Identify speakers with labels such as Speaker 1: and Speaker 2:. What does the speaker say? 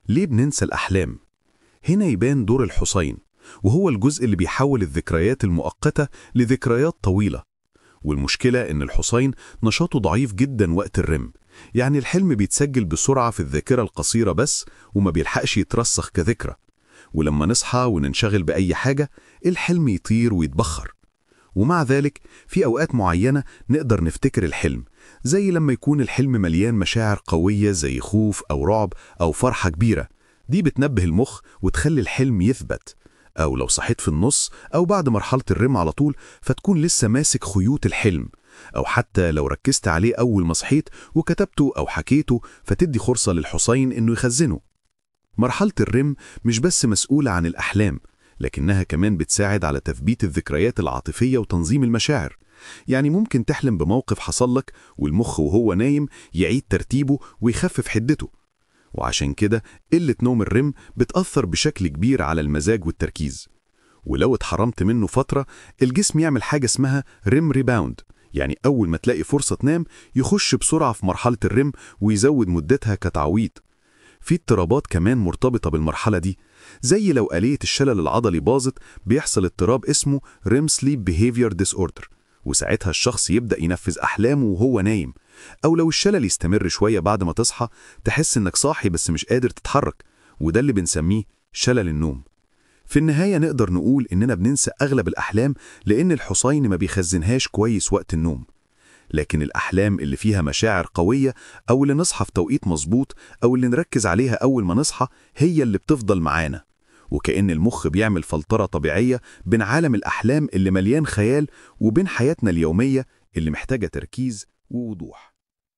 Speaker 1: ليه بننسى الأحلام؟ هنا يبان دور الحصين، وهو الجزء اللي بيحول الذكريات المؤقتة لذكريات طويلة. والمشكلة إن الحصين نشاطه ضعيف جدا وقت الرم، يعني الحلم بيتسجل بسرعة في الذاكرة القصيرة بس وما بيلحقش يترسخ كذكرى. ولما نصحى وننشغل بأي حاجة الحلم يطير ويتبخر. ومع ذلك في أوقات معينة نقدر نفتكر الحلم، زي لما يكون الحلم مليان مشاعر قوية زي خوف أو رعب أو فرحة كبيرة. دي بتنبه المخ وتخلي الحلم يثبت. أو لو صحيت في النص أو بعد مرحلة الرم على طول فتكون لسه ماسك خيوط الحلم. أو حتى لو ركزت عليه أول ما صحيت وكتبته أو حكيته فتدي فرصة للحصين إنه يخزنه. مرحلة الرم مش بس مسؤولة عن الأحلام، لكنها كمان بتساعد على تثبيت الذكريات العاطفية وتنظيم المشاعر. يعني ممكن تحلم بموقف حصل لك والمخ وهو نايم يعيد ترتيبه ويخفف حدته. وعشان كده قلة نوم الرم بتأثر بشكل كبير على المزاج والتركيز. ولو اتحرمت منه فترة الجسم يعمل حاجة اسمها ريم ريباوند، يعني أول ما تلاقي فرصة تنام يخش بسرعة في مرحلة الرم ويزود مدتها كتعويض. في اضطرابات كمان مرتبطة بالمرحلة دي، زي لو آلية الشلل العضلي باظت بيحصل اضطراب اسمه REM Sleep Behavior Disorder، وساعتها الشخص يبدأ ينفذ أحلامه وهو نايم. أو لو الشلل يستمر شوية بعد ما تصحى تحس إنك صاحي بس مش قادر تتحرك، وده اللي بنسميه شلل النوم. في النهاية نقدر نقول إننا بننسى أغلب الأحلام لأن الحصين ما بيخزنهاش كويس وقت النوم. لكن الأحلام اللي فيها مشاعر قوية أو اللي نصحى في توقيت مظبوط أو اللي نركز عليها أول ما نصحى هي اللي بتفضل معانا. وكأن المخ بيعمل فلترة طبيعية بين عالم الأحلام اللي مليان خيال وبين حياتنا اليومية اللي محتاجة تركيز ووضوح.